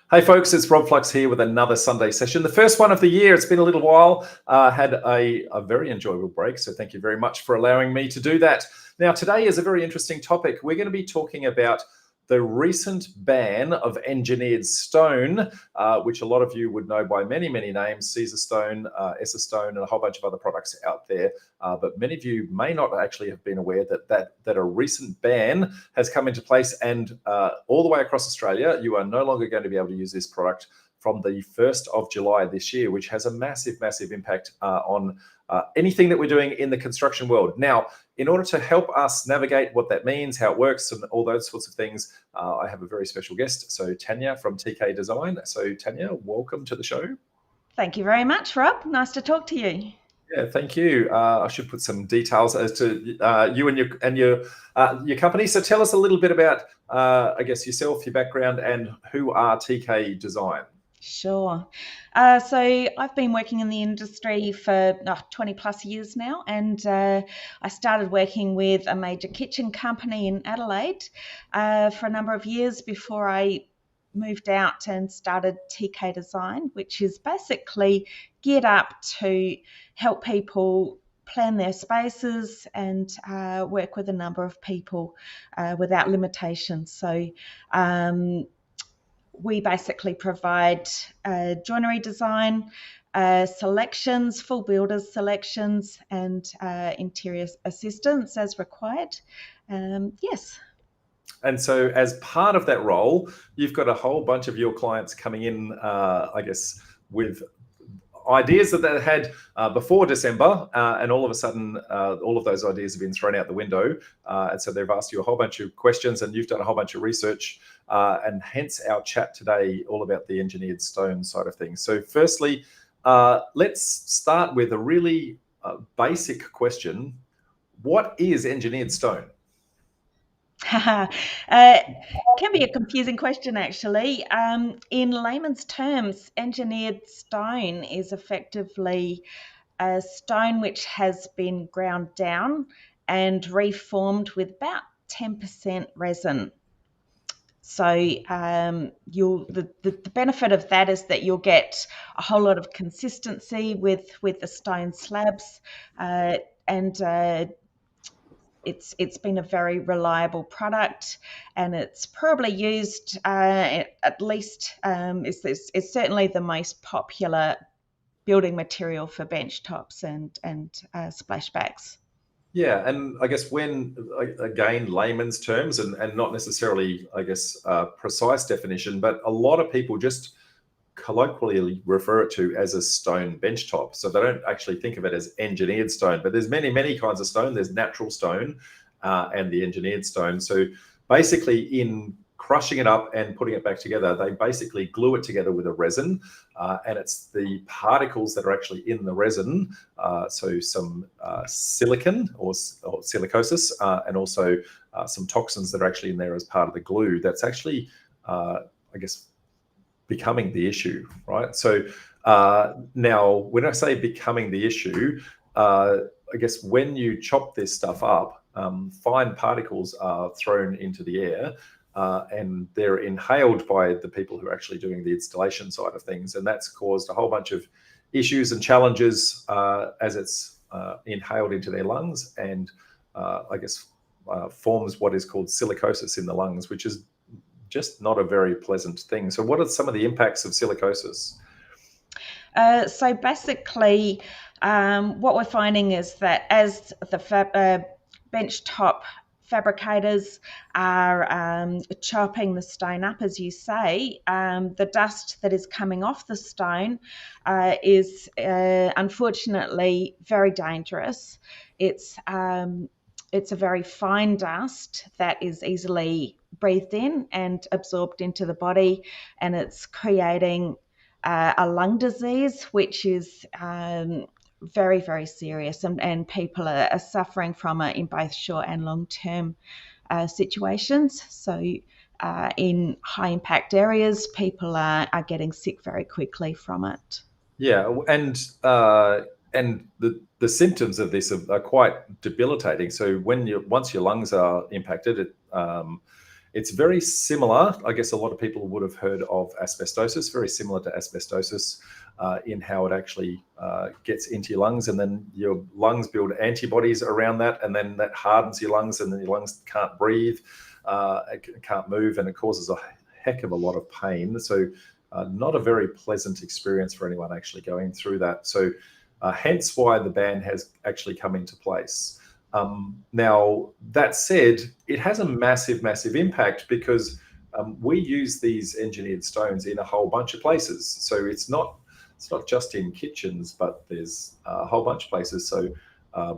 Hey folks, it's Rob Flux here with another Sunday session. The first one of the year. It's been a little while. Had a very enjoyable break, so thank you very much for allowing me to do that. Now, today is a very interesting topic. We're going to be talking about the recent ban of engineered stone, which a lot of you would know by many, many names: Caesar stone, Essa stone, and a whole bunch of other products out there. But many of you may not actually have been aware that a recent ban has come into place, and all the way across Australia, you are no longer going to be able to use this product from the 1st of July this year, which has a massive, massive impact on anything that we're doing in the construction world. Now, in order to help us navigate what that means, how it works, and all those sorts of things, I have a very special guest. So Tania from TK Design. So Tania, welcome to the show. Thank you very much, Rob. Nice to talk to you. Yeah, thank you. I should put some details as to you and your company. So tell us a little bit about, I guess, yourself, your background, and who are TK Design. Sure. So I've been working in the industry for 20 plus years now, and I started working with a major kitchen company in Adelaide for a number of years before I moved out and started TK Design, which is basically geared up to help people plan their spaces and work with a number of people without limitations. So we basically provide joinery design selections, full builders selections, and interior assistance as required. Yes. And so as part of that role, you've got a whole bunch of your clients coming in, I guess, with ideas that they had before December, and all of a sudden, all of those ideas have been thrown out the window. And so they've asked you a whole bunch of questions, and you've done a whole bunch of research, and hence our chat today, all about the engineered stone side of things. So firstly, let's start with a really basic question. What is engineered stone? Can be a confusing question, actually. In layman's terms, engineered stone is effectively a stone which has been ground down and reformed with about 10% resin. So the benefit of that is that you'll get a whole lot of consistency with the stone slabs, and it's been a very reliable product, and it's probably used at least it's certainly the most popular building material for bench tops and splashbacks. Yeah, and I guess when, again, layman's terms and not necessarily, I guess, precise definition, but a lot of people just colloquially refer it to as a stone bench top. So they don't actually think of it as engineered stone, but there's many, many kinds of stone. There's natural stone and the engineered stone. So basically in crushing it up and putting it back together, they basically glue it together with a resin, and it's the particles that are actually in the resin, so some silicon or silicosis, and also some toxins that are actually in there as part of the glue that's actually, I guess, becoming the issue, right? So now when I say becoming the issue, I guess when you chop this stuff up, fine particles are thrown into the air, and they're inhaled by the people who are actually doing the installation side of things. And that's caused a whole bunch of issues and challenges as it's inhaled into their lungs, and I guess forms what is called silicosis in the lungs, which is just not a very pleasant thing. So what are some of the impacts of silicosis? So basically, what we're finding is that as the bench top fabricators are chopping the stone up, as you say, the dust that is coming off the stone is unfortunately very dangerous. It's a very fine dust that is easily breathed in and absorbed into the body, and it's creating a lung disease, which is very, very serious, and people are suffering from it in both short and long-term situations. So in high impact areas, people are getting sick very quickly from it. Yeah, and the symptoms of this are quite debilitating. So once your lungs are impacted, It's very similar. I guess a lot of people would have heard of asbestosis, very similar to asbestosis in how it actually gets into your lungs, and then your lungs build antibodies around that, and then that hardens your lungs, and then your lungs can't breathe, it can't move, and it causes a heck of a lot of pain. So not a very pleasant experience for anyone actually going through that. So hence why the ban has actually come into place. Now, that said, it has a massive, massive impact because we use these engineered stones in a whole bunch of places. So it's not just in kitchens, but there's a whole bunch of places. So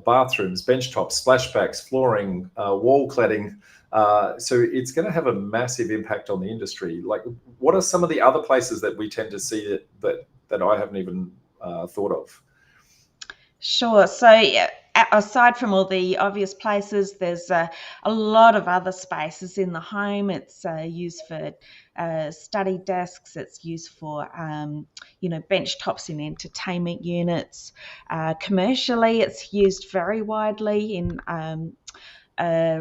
bathrooms, benchtops, splashbacks, flooring, wall cladding. So it's going to have a massive impact on the industry. Like, what are some of the other places that we tend to see that I haven't even thought of? Sure. So, aside from all the obvious places, there's a lot of other spaces in the home. It's used for study desks. It's used for, bench tops in entertainment units. Commercially, it's used very widely in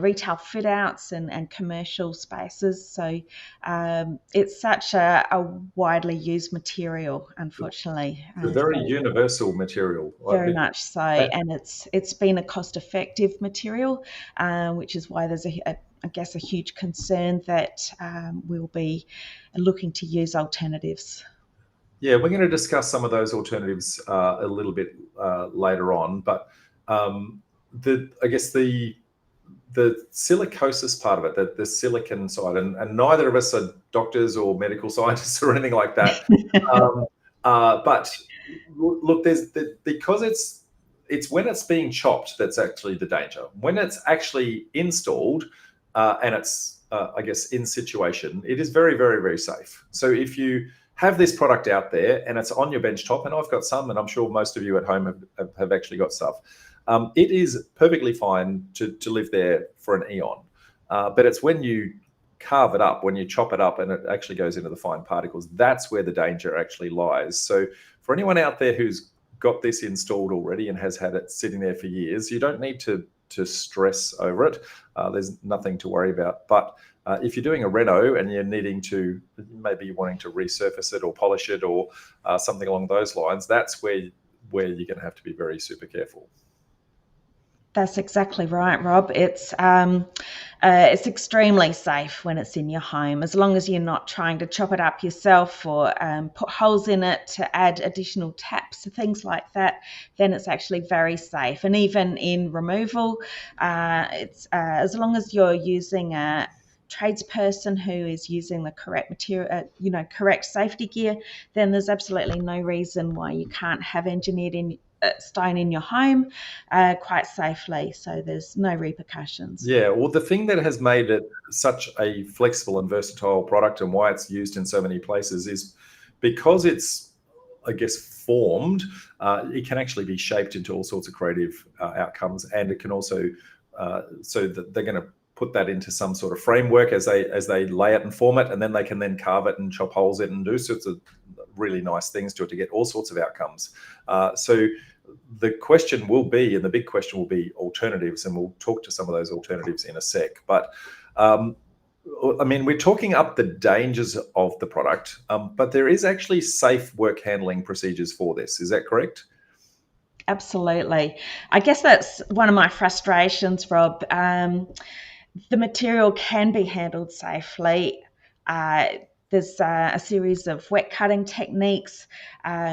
retail fit outs and commercial spaces. So it's such a widely used material, unfortunately. A very universal material. Very much so, and it's been a cost-effective material, which is why there's I guess a huge concern that we'll be looking to use alternatives. Yeah, we're going to discuss some of those alternatives a little bit later on, but I guess the silicosis part of it, the silicon side, and neither of us are doctors or medical scientists or anything like that. But look, because it's when it's being chopped that's actually the danger. When it's actually installed and it's I guess in situation, it is very, very, very safe. So if you have this product out there and it's on your bench top, and I've got some, and I'm sure most of you at home have actually got stuff, it is perfectly fine to live there for an eon. But it's when you carve it up, when you chop it up and it actually goes into the fine particles, that's where the danger actually lies. So for anyone out there who's got this installed already and has had it sitting there for years, you don't need to stress over it. There's nothing to worry about. But if you're doing a reno and you're needing to, maybe you're wanting to resurface it or polish it or something along those lines, that's where you're going to have to be very super careful. That's exactly right, Rob. It's extremely safe when it's in your home, as long as you're not trying to chop it up yourself or put holes in it to add additional taps and things like that. Then it's actually very safe. And even in removal, it's as long as you're using a tradesperson who is using the correct material, correct safety gear, then there's absolutely no reason why you can't have engineered stone in your home quite safely. So there's no repercussions. Yeah, well, the thing that has made it such a flexible and versatile product and why it's used in so many places is because it's, I guess, formed, it can actually be shaped into all sorts of creative outcomes, and it can also, so that they're going to put that into some sort of framework as they lay it and form it, and then they can then carve it and chop holes in and do sorts of really nice things to it to get all sorts of outcomes. So the question will be, and the big question will be alternatives, and we'll talk to some of those alternatives in a sec. But I mean, we're talking up the dangers of the product, but there is actually safe work handling procedures for this. Is that correct? Absolutely. I guess that's one of my frustrations, Rob. The material can be handled safely. There's a series of wet cutting techniques.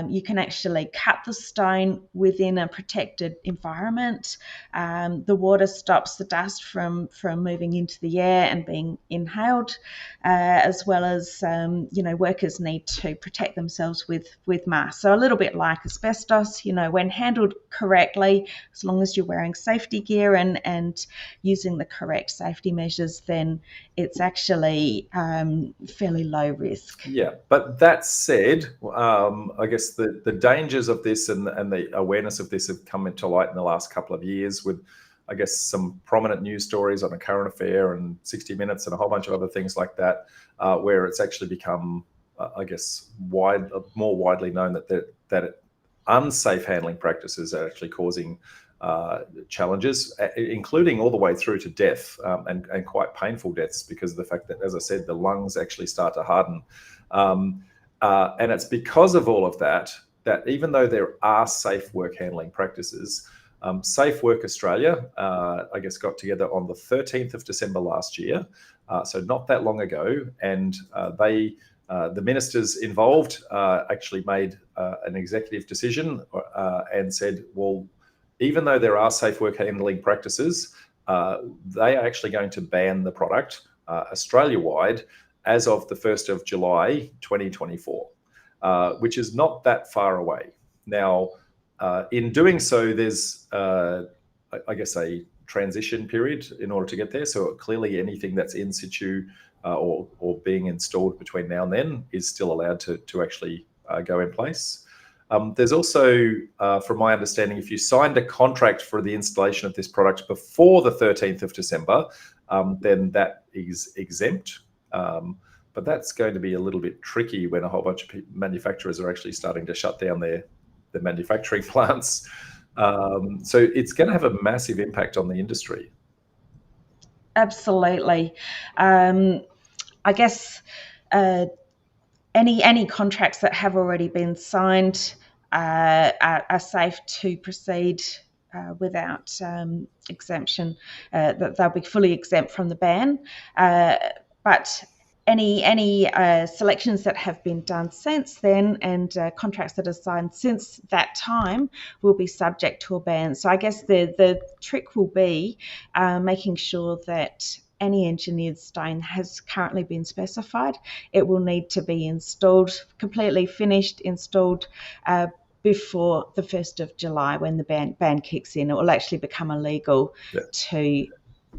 You can actually cut the stone within a protected environment. The water stops the dust from moving into the air and being inhaled, as well as workers need to protect themselves with masks. So a little bit like asbestos, when handled correctly, as long as you're wearing safety gear and using the correct safety measures, then it's actually fairly low risk. Yeah, but that said, I guess the dangers of this and the awareness of this have come into light in the last couple of years with, I guess, some prominent news stories on A Current Affair and 60 Minutes and a whole bunch of other things like that, where it's actually become, I guess, more widely known that unsafe handling practices are actually causing challenges, including all the way through to death, and quite painful deaths, because of the fact that, as I said, the lungs actually start to harden. And it's because of all of that, that even though there are safe work handling practices, Safe Work Australia, I guess, got together on the 13th of December last year, so not that long ago, and the ministers involved actually made an executive decision and said, well, even though there are safe work handling practices, they are actually going to ban the product Australia-wide as of the 1st of July 2024, which is not that far away. Now, in doing so, there's, I guess, a transition period in order to get there. So clearly anything that's in situ or being installed between now and then is still allowed to actually go in place. There's also, from my understanding, if you signed a contract for the installation of this product before the 13th of December, then that is exempt. But that's going to be a little bit tricky when a whole bunch of manufacturers are actually starting to shut down their manufacturing plants. So it's going to have a massive impact on the industry. Absolutely. I guess any contracts that have already been signed are safe to proceed without exemption. That they'll be fully exempt from the ban. But any selections that have been done since then and contracts that are signed since that time will be subject to a ban. So I guess the trick will be making sure that any engineered stone has currently been specified. It will need to be installed, completely finished, installed before the 1st of July when the ban kicks in. It will actually become illegal to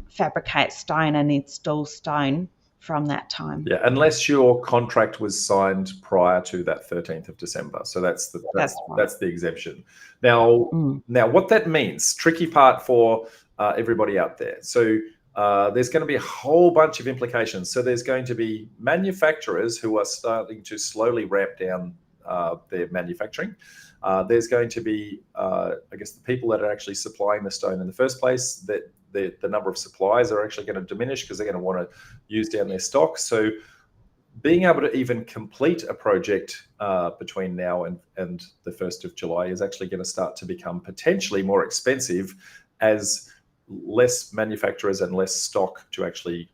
fabricate stone and install stone from that time. Yeah, unless your contract was signed prior to that 13th of December. So that's the exemption. Now, what that means, tricky part for everybody out there. So there's going to be a whole bunch of implications. So there's going to be manufacturers who are starting to slowly ramp down their manufacturing. There's going to be, I guess, the people that are actually supplying the stone in the first place, that the number of suppliers are actually going to diminish because they're going to want to use down their stock. So being able to even complete a project between now and the 1st of July is actually going to start to become potentially more expensive as less manufacturers and less stock to actually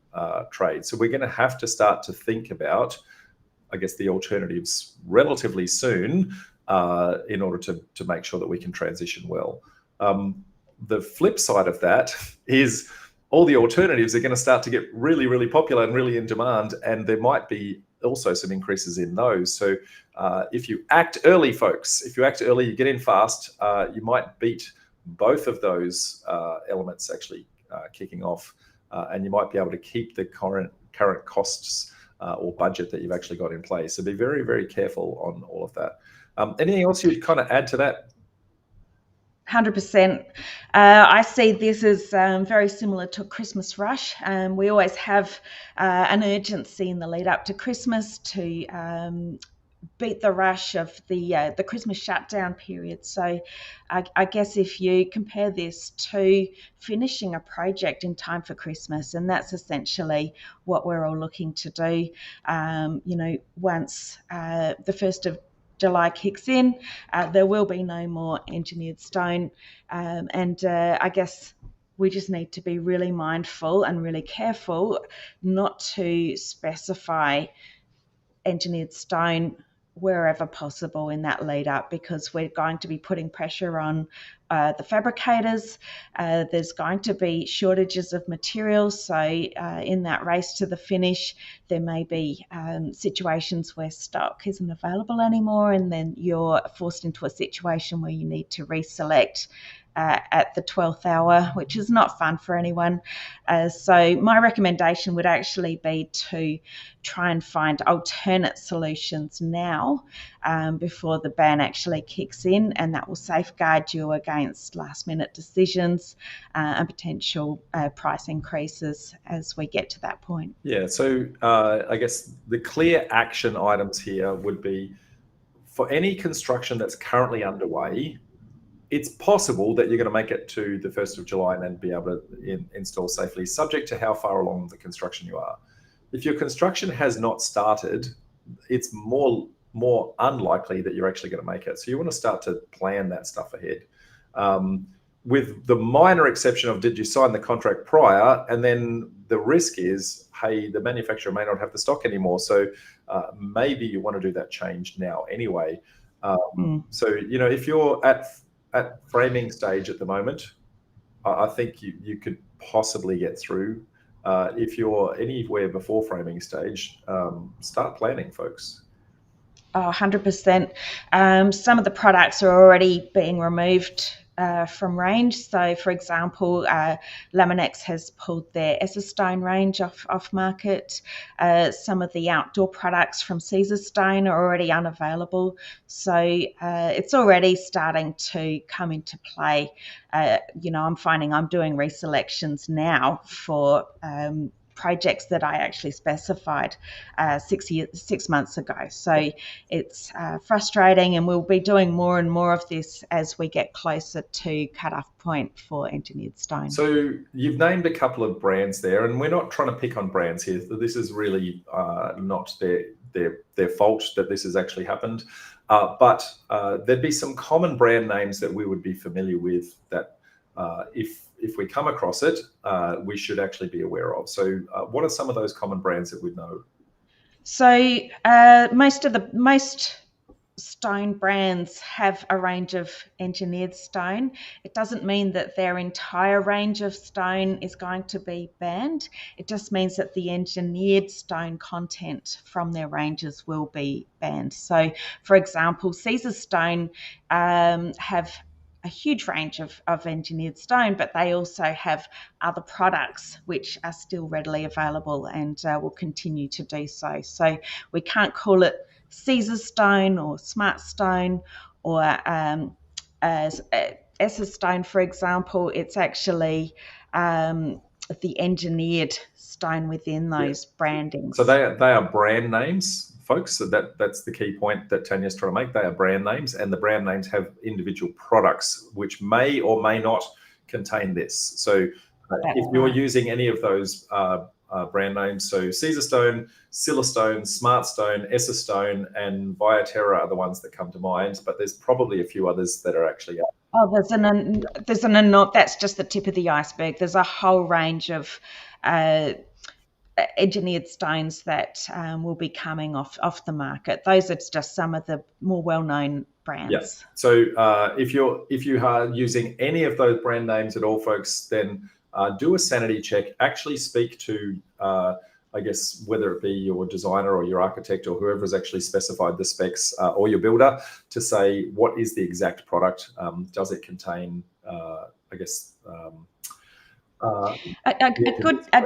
trade. So we're going to have to start to think about, I guess, the alternatives relatively soon in order to make sure that we can transition well. The flip side of that is all the alternatives are going to start to get really, really popular and really in demand, and there might be also some increases in those. So if you act early, folks, if you act early, you get in fast, you might beat both of those elements actually kicking off, and you might be able to keep the current costs or budget that you've actually got in place. So be very, very careful on all of that. Anything else you'd kind of add to that? 100%. I see this as very similar to a Christmas rush. We always have an urgency in the lead up to Christmas to beat the rush of the Christmas shutdown period. So I guess if you compare this to finishing a project in time for Christmas, and that's essentially what we're all looking to do, once the 1st of July kicks in, there will be no more engineered stone, and I guess we just need to be really mindful and really careful not to specify engineered stone wherever possible in that lead up, because we're going to be putting pressure on the fabricators. There's going to be shortages of materials, so in that race to the finish there may be situations where stock isn't available anymore, and then you're forced into a situation where you need to reselect at the 12th hour, which is not fun for anyone. So my recommendation would actually be to try and find alternate solutions now before the ban actually kicks in, and that will safeguard you against last minute decisions and potential price increases as we get to that point. Yeah, so I guess the clear action items here would be, for any construction that's currently underway, it's possible that you're going to make it to the 1st of July and then be able to install safely, subject to how far along the construction you are. If your construction has not started, it's more unlikely that you're actually going to make it. So you want to start to plan that stuff ahead. With the minor exception of, did you sign the contract prior? And then the risk is, hey, the manufacturer may not have the stock anymore. So maybe you want to do that change now anyway. So, if you're at framing stage at the moment, I think you could possibly get through. If you're anywhere before framing stage, start planning, folks. 100%. Some of the products are already being removed from range. So, for example, Laminex has pulled their Stone range off market. Some of the outdoor products from Stone are already unavailable. So it's already starting to come into play. I'm finding I'm doing reselections now for projects that I actually specified 6 months ago. So it's frustrating, and we'll be doing more and more of this as we get closer to cut-off point for engineered stone. So you've named a couple of brands there, and we're not trying to pick on brands here. This is really not their fault that this has actually happened. But there'd be some common brand names that we would be familiar with that if we come across it, we should actually be aware of. So what are some of those common brands that we know? So most stone brands have a range of engineered stone. It doesn't mean that their entire range of stone is going to be banned. It just means that the engineered stone content from their ranges will be banned. So, for example, Stone have a huge range of engineered stone, but they also have other products which are still readily available and will continue to do so. So we can't call it Caesar Stone or Smart Stone or as Stone, for example. It's actually the engineered stone within those brandings. So they are brand names, folks. So that's the key point that Tania's trying to make. They are brand names, and the brand names have individual products which may or may not contain this. So if you're using any of those brand names, so Caesar Stone, Silla Stone, Smart Stone, Stone, and Viaterra are the ones that come to mind, but there's probably a few others that are actually out. Oh, that's just the tip of the iceberg. There's a whole range of engineered stones that will be coming off the market. Those are just some of the more well-known brands. Yeah. So if you are using any of those brand names at all, folks, then do a sanity check. Actually speak to I guess whether it be your designer or your architect or whoever has actually specified the specs or your builder to say what is the exact product. Does it contain I guess a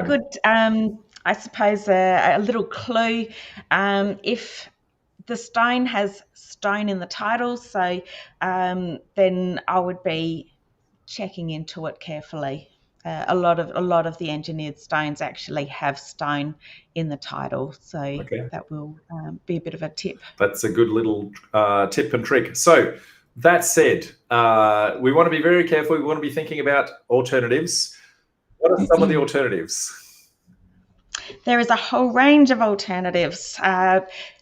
good I suppose a little clue. If the stone has stone in the title, so then I would be checking into it carefully. A lot of the engineered stones actually have stone in the title, so that will be a bit of a tip. That's a good little tip and trick. So that said, we want to be very careful. We want to be thinking about alternatives. What are some of the alternatives? There is a whole range of alternatives.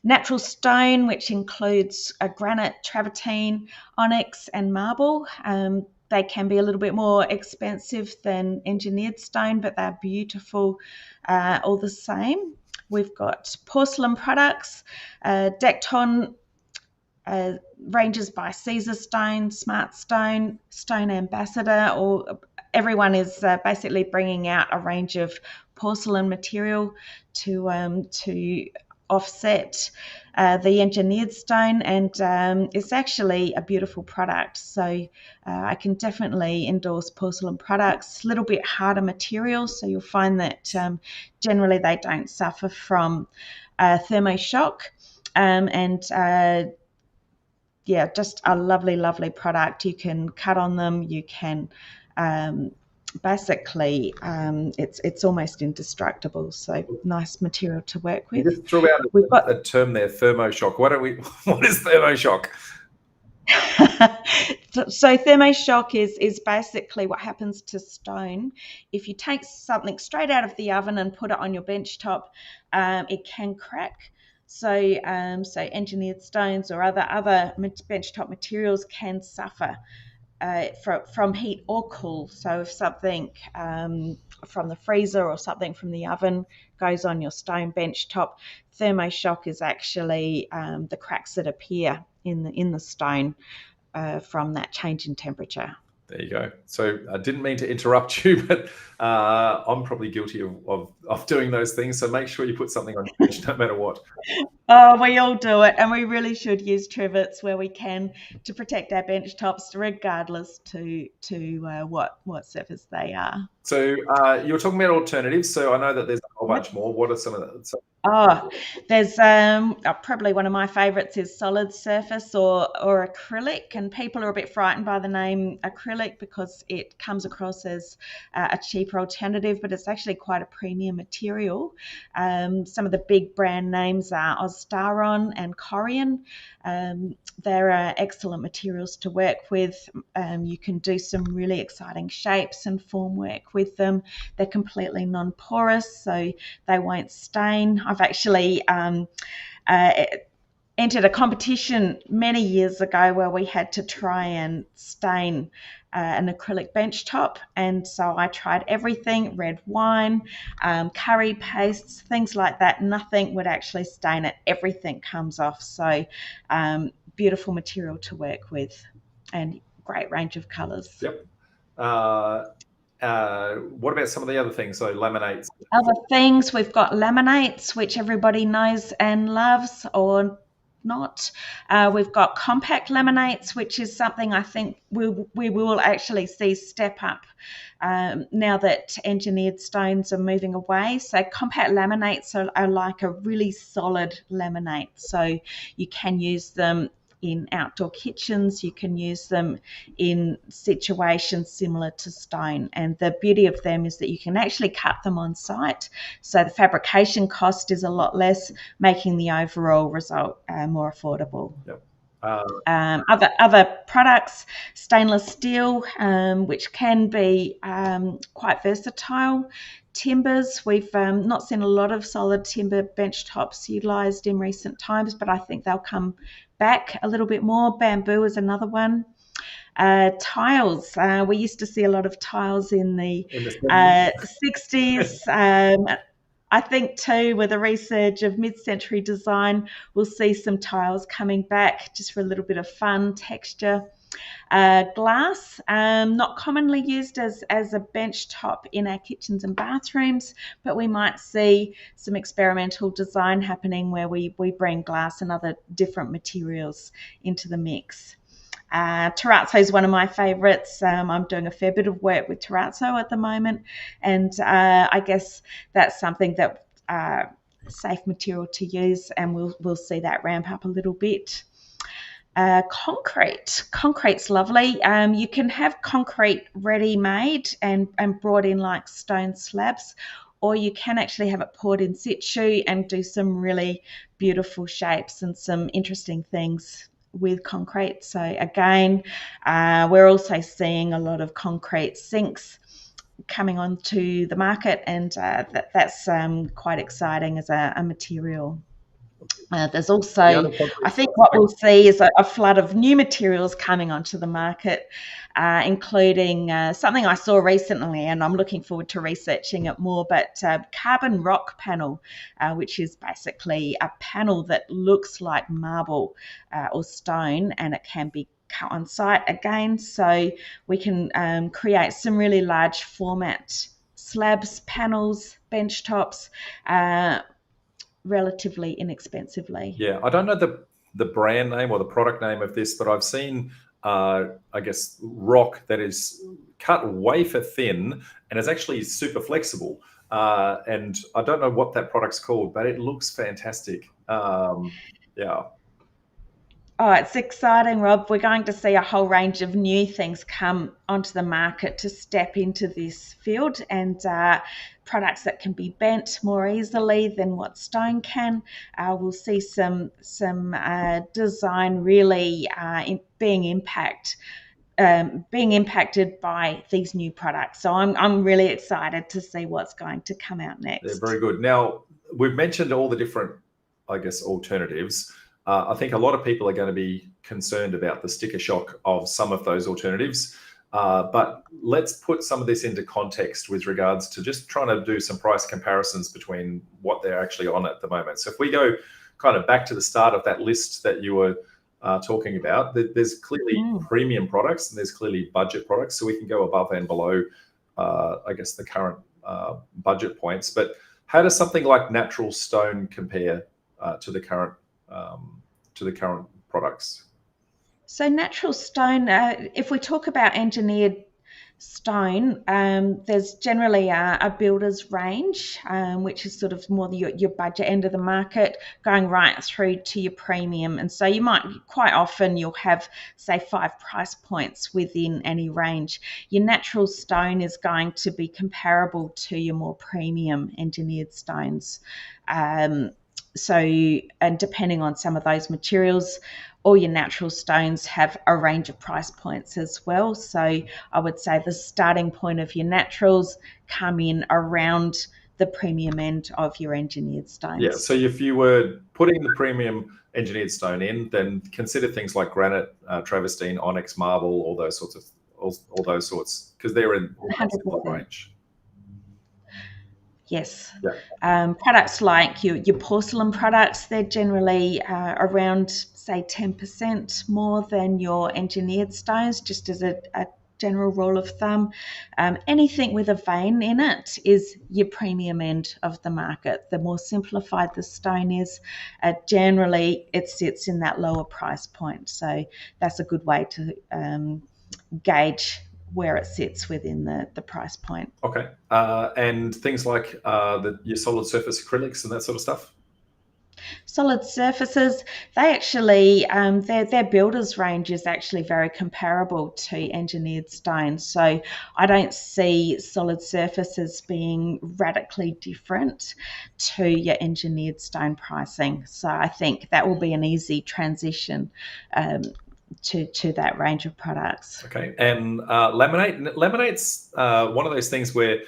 Natural stone, which includes granite, travertine, onyx, and marble. They can be a little bit more expensive than engineered stone, but they're beautiful all the same. We've got porcelain products, Decton ranges by Caesar Stone, Smart Stone, Stone Ambassador, or everyone is basically bringing out a range of porcelain material to offset the engineered stone, and it's actually a beautiful product. So I can definitely endorse porcelain products. A little bit harder materials, so you'll find that generally they don't suffer from thermoshock, and just a lovely product. You can cut on them, you can basically it's almost indestructible, so nice material to work with. You just threw out a term there, thermoshock. What is thermoshock? So thermoshock is basically what happens to stone. If you take something straight out of the oven and put it on your bench top, it can crack. So engineered stones or other bench top materials can suffer from heat or cool. So if something from the freezer or something from the oven goes on your stone bench top, thermoshock is actually the cracks that appear in the stone from that change in temperature. There you go. So I didn't mean to interrupt you, but I'm probably guilty of doing those things. So make sure you put something on your bench no matter what. Oh, we all do it, and we really should use trivets where we can to protect our bench tops, regardless to what surface they are. So you were talking about alternatives. So I know that there's a whole Yep. bunch more. What are some of the? Oh, there's probably one of my favourites is solid surface or acrylic, and people are a bit frightened by the name acrylic because it comes across as a cheaper alternative, but it's actually quite a premium material. Some of the big brand names are Ostaron and Corian. They're excellent materials to work with. You can do some really exciting shapes and form work with them. They're completely non-porous, so they won't stain. I've actually entered a competition many years ago where we had to try and stain an acrylic bench top, and so I tried everything: red wine, curry pastes, things like that. Nothing would actually stain it. Everything comes off. So beautiful material to work with, and great range of colours. Yep. What about some of the other things? So laminates. Other things, we've got laminates, which everybody knows and loves, or not. We've got compact laminates, which is something I think we will actually see step up now that engineered stones are moving away. So compact laminates are like a really solid laminate. So you can use them in outdoor kitchens, you can use them in situations similar to stone. And the beauty of them is that you can actually cut them on site. So the fabrication cost is a lot less, making the overall result more affordable. Yep. Other products, stainless steel, which can be quite versatile. Timbers, we've not seen a lot of solid timber bench tops utilised in recent times, but I think they'll come back a little bit more. Bamboo is another one. Tiles, we used to see a lot of tiles in the 60s. I think too, with a resurge of mid-century design, we'll see some tiles coming back just for a little bit of fun texture. Glass, not commonly used as a bench top in our kitchens and bathrooms, but we might see some experimental design happening where we bring glass and other different materials into the mix. Terrazzo is one of my favourites. I'm doing a fair bit of work with terrazzo at the moment, and I guess that's something that safe material to use, and we'll see that ramp up a little bit. Concrete's lovely. You can have concrete ready-made and brought in like stone slabs, or you can actually have it poured in situ and do some really beautiful shapes and some interesting things with concrete. So again, we're also seeing a lot of concrete sinks coming onto the market, and that's quite exciting as a material. There's also, I think what we'll see is a flood of new materials coming onto the market, including something I saw recently, and I'm looking forward to researching it more, but carbon rock panel, which is basically a panel that looks like marble or stone, and it can be cut on site again. So we can create some really large format slabs, panels, bench tops, relatively inexpensively. Yeah, I don't know the brand name or the product name of this, but I've seen, I guess, rock that is cut wafer thin and is actually super flexible. And I don't know what that product's called, but it looks fantastic. Yeah. Oh, it's exciting, Rob. We're going to see a whole range of new things come onto the market to step into this field, and products that can be bent more easily than what stone can. We'll see some design really being impacted by these new products. So I'm really excited to see what's going to come out next. They're very good. Now, we've mentioned all the different, I guess, alternatives. I think a lot of people are going to be concerned about the sticker shock of some of those alternatives. But let's put some of this into context with regards to just trying to do some price comparisons between what they're actually on at the moment. So if we go kind of back to the start of that list that you were talking about, there's clearly premium products and there's clearly budget products. So we can go above and below, I guess, the current budget points. But how does something like natural stone compare to the current products? So natural stone, if we talk about engineered stone, there's generally a builder's range, which is sort of more your budget end of the market, going right through to your premium. And so quite often you'll have, say, 5 price points within any range. Your natural stone is going to be comparable to your more premium engineered stones. And depending on some of those materials, all your natural stones have a range of price points as well. So I would say the starting point of your naturals come in around the premium end of your engineered stones. Yeah, so if you were putting the premium engineered stone in, then consider things like granite, travertine, onyx, marble, all those sorts, because they're in that range. Yes. Yeah. Products like your porcelain products, they're generally around, say, 10% more than your engineered stones, just as a general rule of thumb. Anything with a vein in it is your premium end of the market. The more simplified the stone is, generally it sits in that lower price point. So that's a good way to gauge where it sits within the price point. Okay. And things like your solid surface acrylics and that sort of stuff? Solid surfaces, they actually, their builder's range is actually very comparable to engineered stone. So I don't see solid surfaces being radically different to your engineered stone pricing. So I think that will be an easy transition to that range of products. Okay. And laminate's one of those things where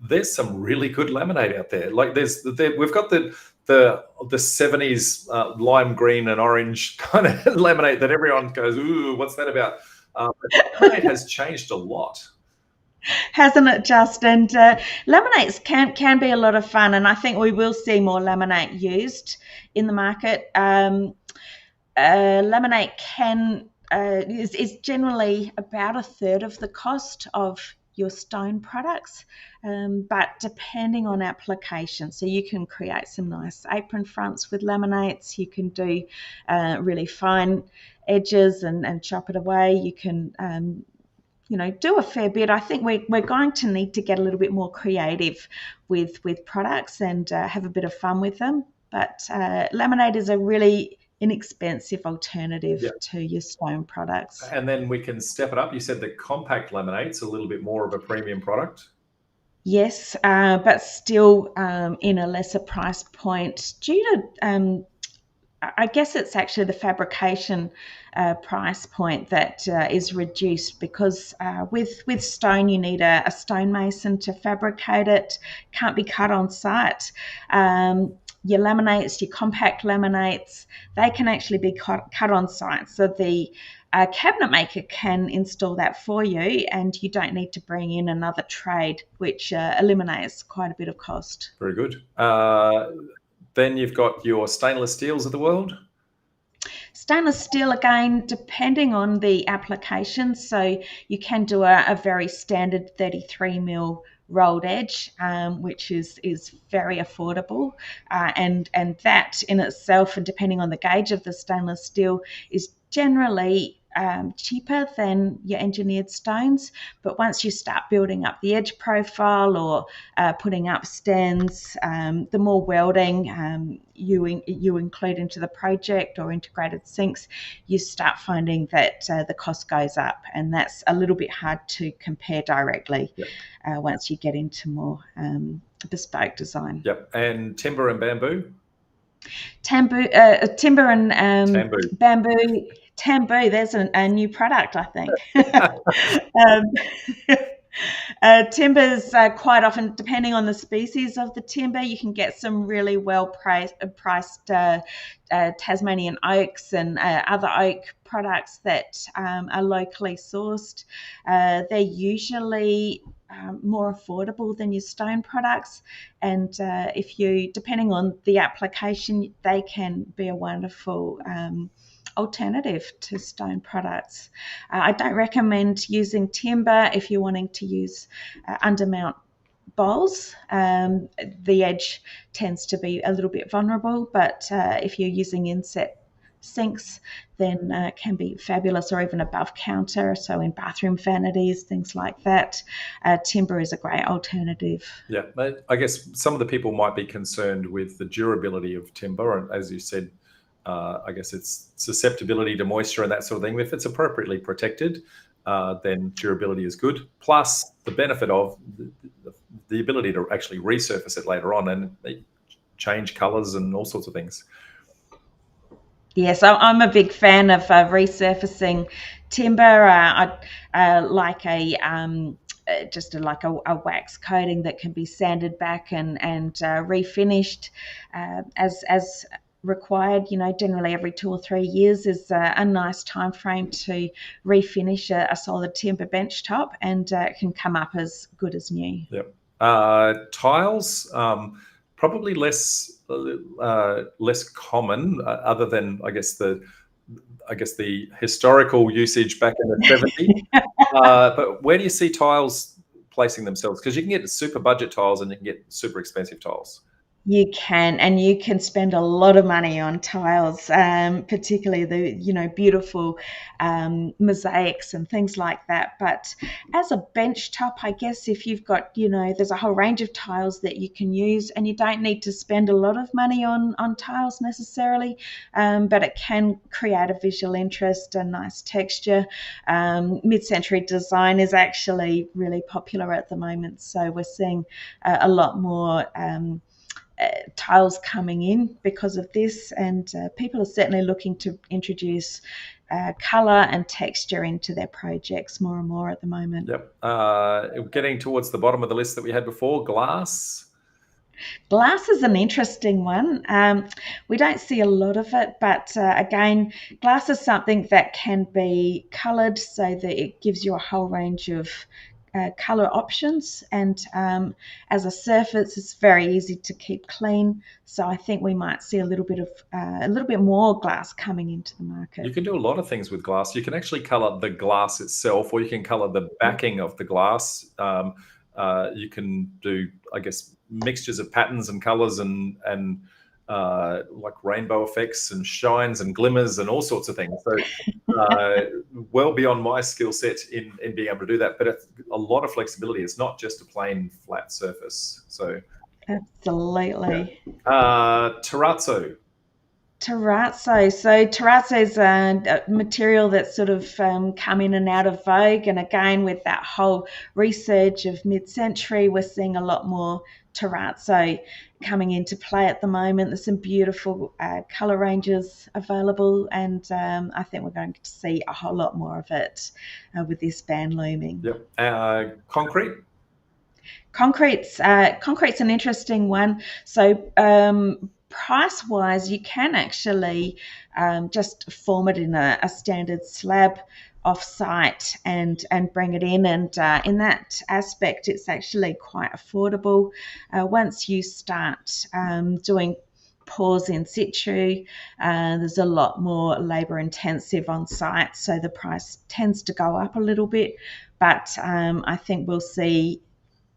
there's some really good laminate out there. Like we've got the 70s lime green and orange kind of laminate that everyone goes, ooh, what's that about? But laminate has changed a lot. Hasn't it, Justin? Laminates can be a lot of fun, and I think we will see more laminate used in the market. Laminate is generally about a third of the cost of your stone products, but depending on application. So you can create some nice apron fronts with laminates. You can do really fine edges and chop it away. You can do a fair bit. I think we're going to need to get a little bit more creative with products and have a bit of fun with them. But laminate is a really inexpensive alternative to your stone products. And then we can step it up. You said the compact laminate's a little bit more of a premium product. Yes, but still in a lesser price point due to, I guess it's actually the fabrication price point that is reduced because with stone you need a stonemason to fabricate it. Can't be cut on site. Your laminates, your compact laminates, they can actually be cut on site. So the cabinet maker can install that for you and you don't need to bring in another trade, which eliminates quite a bit of cost. Very good. Then you've got your stainless steels of the world. Stainless steel, again, depending on the application. So you can do a very standard 33mm rolled edge, which is very affordable. And that in itself, and depending on the gauge of the stainless steel, is generally cheaper than your engineered stones, but once you start building up the edge profile or putting up stands, the more welding you include into the project or integrated sinks, you start finding that the cost goes up, and that's a little bit hard to compare directly once you get into more bespoke design. Yep. And timber and bamboo? Timber and Bamboo. bamboo. Tamboo, there's a new product, I think. um, timbers, quite often, depending on the species of the timber, you can get some really well priced Tasmanian oaks and other oak products that are locally sourced. They're usually more affordable than your stone products, and if you, depending on the application, they can be a wonderful alternative to stone products. I don't recommend using timber if you're wanting to use undermount bowls. The edge tends to be a little bit vulnerable, but if you're using inset sinks, then it can be fabulous, or even above counter, so in bathroom vanities, things like that. Timber is a great alternative. Yeah, but I guess some of the people might be concerned with the durability of timber, and as you said, I guess it's susceptibility to moisture and that sort of thing. If it's appropriately protected, then durability is good. Plus the benefit of the ability to actually resurface it later on and change colours and all sorts of things. Yes, I'm a big fan of resurfacing timber. I like a wax coating that can be sanded back and refinished as required. Generally every 2 or 3 years is a nice time frame to refinish a solid timber bench top, and it can come up as good as new. Yep. Tiles, probably less common, other than I guess the historical usage back in the 70s. But where do you see tiles placing themselves? Because you can get super budget tiles and you can get super expensive tiles. You can, and you can spend a lot of money on tiles, particularly the beautiful mosaics and things like that. But as a bench top, I guess if you've got there's a whole range of tiles that you can use, and you don't need to spend a lot of money on tiles necessarily, but it can create a visual interest, a nice texture. Mid-century design is actually really popular at the moment, so we're seeing a lot more tiles coming in because of this, and people are certainly looking to introduce colour and texture into their projects more and more at the moment. Yep. Getting towards the bottom of the list that we had before, glass. Glass is an interesting one. We don't see a lot of it, but again, glass is something that can be coloured so that it gives you a whole range of colour options, and as a surface, it's very easy to keep clean. So I think we might see a little bit more glass coming into the market. You can do a lot of things with glass. You can actually colour the glass itself, or you can colour the backing of the glass. You can do, I guess, mixtures of patterns and colours and like rainbow effects and shines and glimmers and all sorts of things. So well beyond my skill set in being able to do that, but it's a lot of flexibility. It's not just a plain flat surface. So absolutely. Terrazzo. Terrazzo. So terrazzo is a material that's sort of come in and out of vogue, and again with that whole resurge of mid-century, we're seeing a lot more terrazzo coming into play at the moment. There's some beautiful colour ranges available, and I think we're going to see a whole lot more of it with this ban looming. Yep. Concrete. Concrete's an interesting one. So price-wise, you can actually just form it in a standard slab off-site and bring it in, and in that aspect, it's actually quite affordable. Once you start doing pours in situ, there's a lot more labour-intensive on site, so the price tends to go up a little bit. But I think we'll see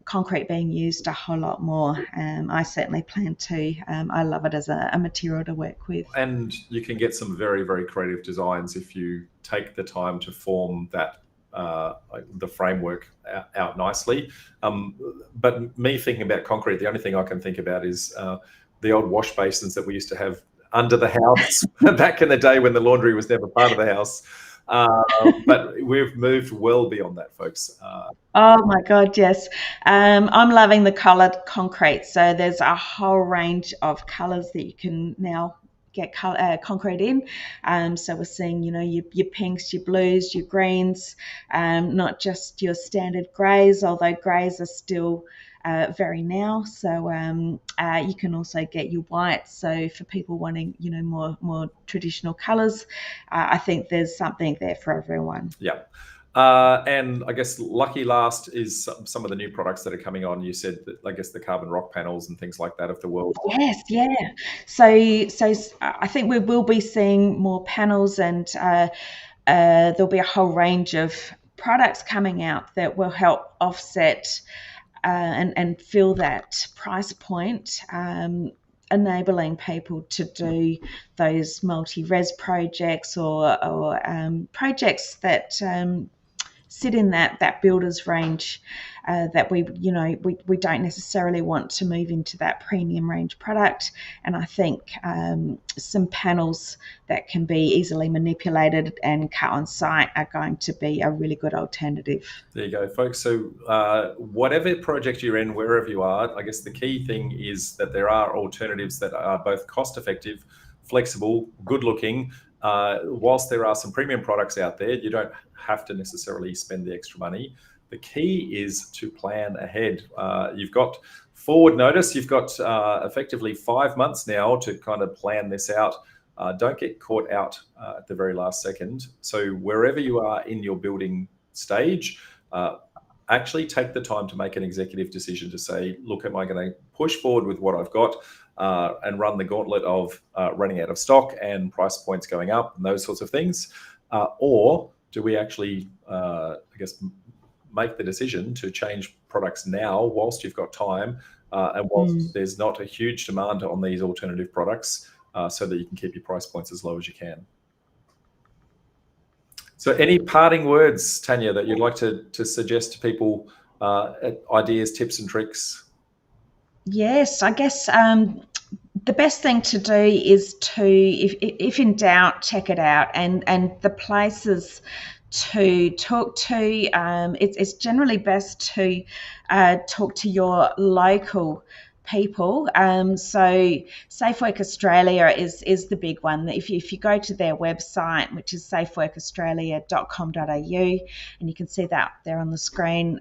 concrete being used a whole lot more. I certainly plan to. I love it as a material to work with. And you can get some very, very creative designs if you take the time to form that the framework out nicely. But me thinking about concrete, the only thing I can think about is the old wash basins that we used to have under the house back in the day when the laundry was never part of the house. But we've moved well beyond that, folks. Oh my God, yes. I'm loving the coloured concrete. So there's a whole range of colours that you can now get concrete in. So we're seeing, your pinks, your blues, your greens, not just your standard greys, although greys are still very now. So you can also get your whites. So for people wanting, more traditional colours, I think there's something there for everyone. Yeah. And I guess lucky last is some of the new products that are coming on. You said that, I guess, the carbon rock panels and things like that of the world. Yes, yeah. So I think we will be seeing more panels, and there'll be a whole range of products coming out that will help offset and fill that price point, enabling people to do those multi-res projects or projects that sit in that builder's range, that we don't necessarily want to move into that premium range product. And I think some panels that can be easily manipulated and cut on site are going to be a really good alternative. There you go, folks. So whatever project you're in, wherever you are, I guess the key thing is that there are alternatives that are both cost effective, flexible, good looking. Whilst there are some premium products out there, you don't have to necessarily spend the extra money. The key is to plan ahead. You've got forward notice. You've got effectively 5 months now to kind of plan this out. Don't get caught out at the very last second. So wherever you are in your building stage, actually take the time to make an executive decision to say, look, am I going to push forward with what I've got and run the gauntlet of running out of stock and price points going up and those sorts of things? Or do we actually, make the decision to change products now whilst you've got time and whilst there's not a huge demand on these alternative products, so that you can keep your price points as low as you can? So any parting words, Tania, that you'd like to suggest to people, ideas, tips and tricks? Yes, I guess the best thing to do is to, if in doubt, check it out. And the places to talk to, it's generally best to talk to your local people. So Safe Work Australia is the big one. If you go to their website, which is safeworkaustralia.com.au, and you can see that there on the screen,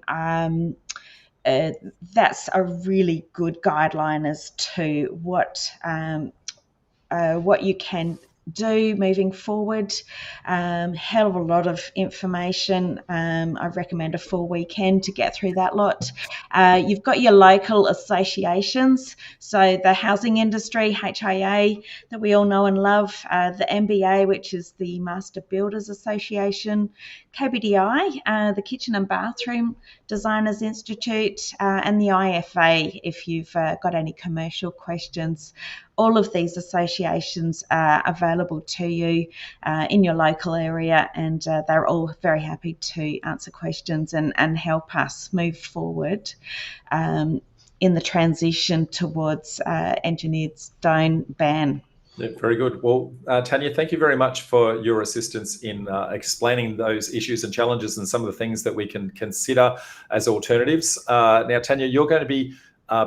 that's a really good guideline as to what you can do moving forward. Hell of a lot of information. I recommend a full weekend to get through that lot. You've got your local associations, so the housing industry, HIA, that we all know and love, the MBA, which is the Master Builders Association, KBDI, the Kitchen and Bathroom Designers Institute, and the IFA if you've got any commercial questions. All of these associations are available to you in your local area, and they're all very happy to answer questions and help us move forward in the transition towards engineered stone ban. Yeah, very good. Well, Tania, thank you very much for your assistance in explaining those issues and challenges and some of the things that we can consider as alternatives. Now, Tania, you're going to be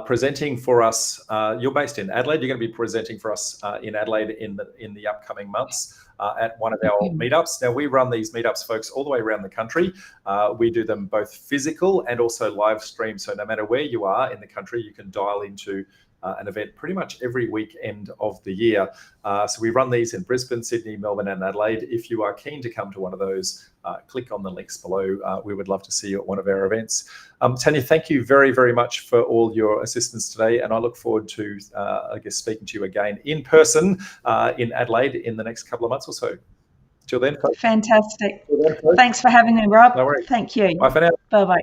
presenting for us. You're based in Adelaide. You're going to be presenting for us in Adelaide in the upcoming months at one of our meetups. Now, we run these meetups, folks, all the way around the country. We do them both physical and also live stream. So no matter where you are in the country, you can dial into an event pretty much every weekend of the year. So we run these in Brisbane, Sydney, Melbourne and Adelaide. If you are keen to come to one of those, click on the links below. We would love to see you at one of our events. Tania, thank you very, very much for all your assistance today. And I look forward to, speaking to you again in person in Adelaide in the next couple of months or so. Till then, folks. Fantastic. Thanks for having me, Rob. No worries. Thank you. Bye for now. Bye-bye.